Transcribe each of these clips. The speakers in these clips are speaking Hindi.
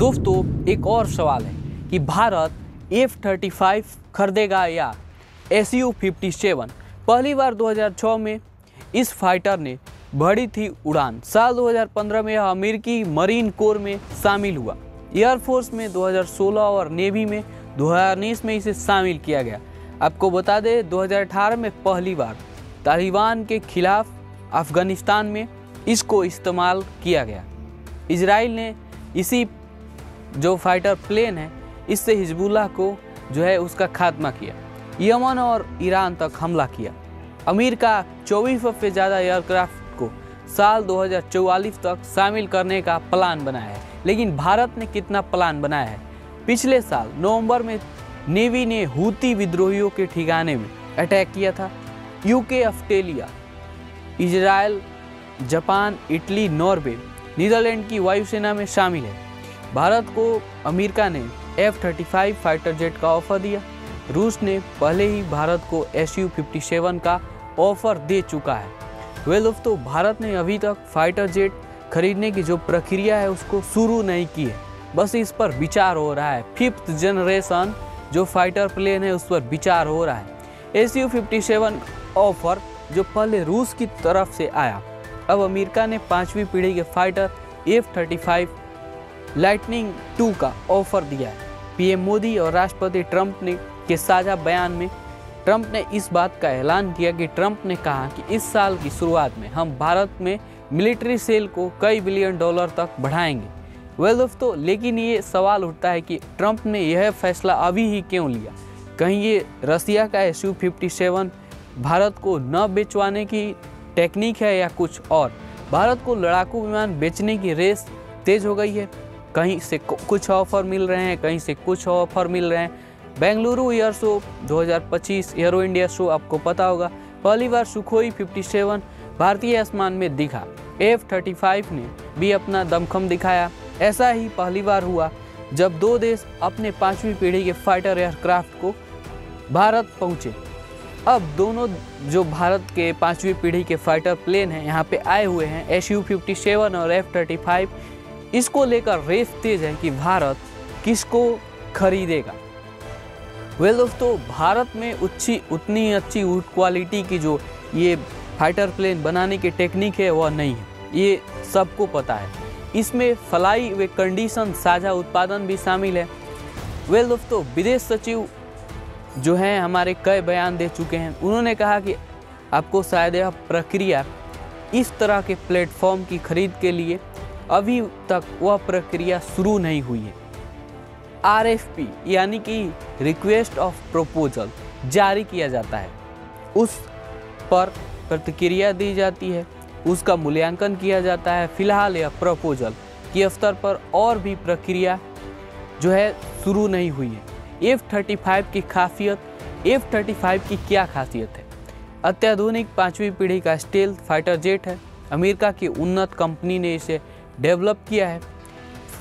दोस्तों एक और सवाल है कि भारत F-35 खरीदेगा या Su-57। पहली बार 2006 में इस फाइटर ने भरी थी उड़ान। साल 2015 में यह अमेरिकी मरीन कोर में शामिल हुआ, एयरफोर्स में 2016 और नेवी में 2019 में इसे शामिल किया गया। आपको बता दें 2018 में पहली बार तालिबान के खिलाफ अफगानिस्तान में इसको इस्तेमाल किया गया। इजराइल ने इसी जो फाइटर प्लेन है इससे हिजबुल्लाह को जो है उसका खात्मा किया, यमन और ईरान तक हमला किया। अमेरिका 24 से ज़्यादा एयरक्राफ्ट को साल 2044 तक शामिल करने का प्लान बनाया है, लेकिन भारत ने कितना प्लान बनाया है? पिछले साल नवंबर में नेवी ने हूती विद्रोहियों के ठिकाने में अटैक किया था। UK, Australia, Israel, Japan, Italy, Norway, Netherland की वायुसेना में शामिल है। भारत को अमेरिका ने F-35 फाइटर जेट का ऑफर दिया। रूस ने पहले ही भारत को Su-57 का ऑफर दे चुका है। दोस्तों भारत ने अभी तक फाइटर जेट खरीदने की जो प्रक्रिया है उसको शुरू नहीं की है, बस इस पर विचार हो रहा है। 5th जनरेशन जो फाइटर प्लेन है उस पर विचार हो रहा है। Su-57 ऑफर जो पहले रूस की तरफ से आया, अब अमेरिका ने 5वीं पीढ़ी के फाइटर F-35 लाइटनिंग 2 का ऑफर दिया है। पीएम मोदी और राष्ट्रपति ट्रंप ने के साझा बयान में ट्रंप ने इस बात का ऐलान किया कि ट्रंप ने कहा कि इस साल की शुरुआत में हम भारत में मिलिट्री सेल को कई बिलियन डॉलर तक बढ़ाएंगे। दोस्तों लेकिन ये सवाल उठता है कि ट्रंप ने यह फैसला अभी ही क्यों लिया? कहीं ये रसिया का Su-57 भारत को न बेचवाने की टेक्निक है या कुछ और? भारत को लड़ाकू विमान बेचने की रेस तेज हो गई है। कहीं से कुछ ऑफर मिल रहे हैं, कहीं से कुछ ऑफर मिल रहे हैं। Bengaluru air show 2025 arrow India show आपको पता होगा, पहली बार सुखोई 57 भारतीय आसमान में दिखा। F-35 ने भी अपना दमखम दिखाया। ऐसा ही पहली बार हुआ जब दो देश अपने 5वीं पीढ़ी के फाइटर एयरक्राफ्ट को भारत पहुँचे। अब दोनों जो भारत के 5वीं पीढ़ी के फाइटर प्लेन हैं यहाँ पे आए हुए हैं, Su-57 और F-35। इसको लेकर रेस तेज है कि भारत किसको खरीदेगा। दोस्तों भारत में उतनी अच्छी क्वालिटी की जो ये फाइटर प्लेन बनाने की टेक्निक है वह नहीं है, ये सबको पता है। इसमें फ्लाई व कंडीशन साझा उत्पादन भी शामिल है। दोस्तों विदेश सचिव जो हैं हमारे कई बयान दे चुके हैं। उन्होंने कहा कि आपको शायद यह प्रक्रिया इस तरह के प्लेटफॉर्म की खरीद के लिए अभी तक वह प्रक्रिया शुरू नहीं हुई है। RFP यानी कि रिक्वेस्ट ऑफ प्रपोजल जारी किया जाता है, उस पर प्रतिक्रिया दी जाती है, उसका मूल्यांकन किया जाता है। फिलहाल यह प्रपोजल के स्तर पर और भी प्रक्रिया जो है शुरू नहीं हुई है। F-35 की खासियत, F-35 की क्या खासियत है? अत्याधुनिक 5वीं पीढ़ी का स्टेल्थ फाइटर जेट है। अमेरिका की उन्नत कंपनी ने इसे डेवलप किया है।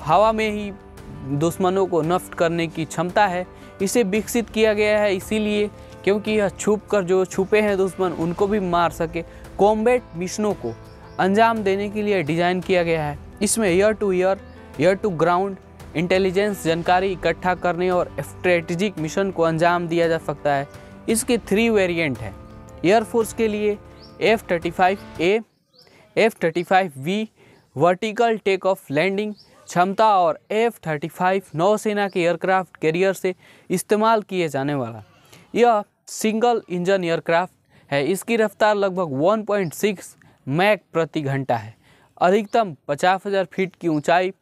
हवा में ही दुश्मनों को नष्ट करने की क्षमता है। इसे विकसित किया गया है इसीलिए क्योंकि यह छुपकर जो छुपे हैं दुश्मन उनको भी मार सके। कॉम्बैट मिशनों को अंजाम देने के लिए डिज़ाइन किया गया है। इसमें air to air, air to ground intelligence जानकारी इकट्ठा करने और स्ट्रेटेजिक मिशन को अंजाम दिया जा सकता है। इसके 3 वेरिएंट हैं। एयरफोर्स के लिए F-35A, F-35V vertical take off landing क्षमता और F-35 नौसेना के एयरक्राफ्ट कैरियर से इस्तेमाल किए जाने वाला यह सिंगल इंजन एयरक्राफ्ट है। इसकी रफ्तार लगभग 1.6 मैक प्रति घंटा है। अधिकतम 50,000 फीट की ऊंचाई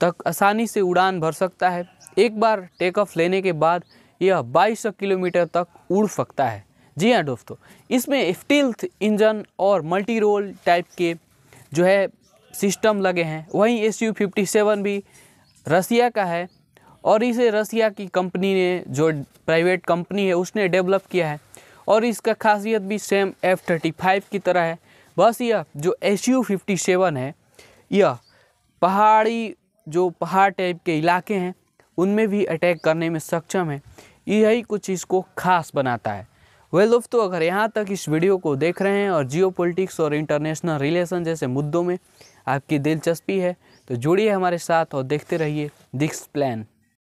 तक आसानी से उड़ान भर सकता है। एक बार टेक ऑफ लेने के बाद यह 2200 किलोमीटर तक उड़ सकता है। जी हाँ दोस्तों, इसमें स्टील्थ इंजन और मल्टी रोल टाइप के जो है सिस्टम लगे हैं। वहीं Su-57 भी रसिया का है और इसे रसिया की कंपनी ने, जो प्राइवेट कंपनी है, उसने डेवलप किया है और इसका खासियत भी सेम F-35 की तरह है। बस यह जो Su-57 है यह पहाड़ टाइप के इलाके हैं उनमें भी अटैक करने में सक्षम है। यही कुछ इसको खास बनाता है। दोस्तों अगर यहाँ तक इस वीडियो को देख रहे हैं और जियोपॉलिटिक्स और इंटरनेशनल रिलेशन जैसे मुद्दों में आपकी दिलचस्पी है तो जुड़िए हमारे साथ और देखते रहिए दिस प्लान।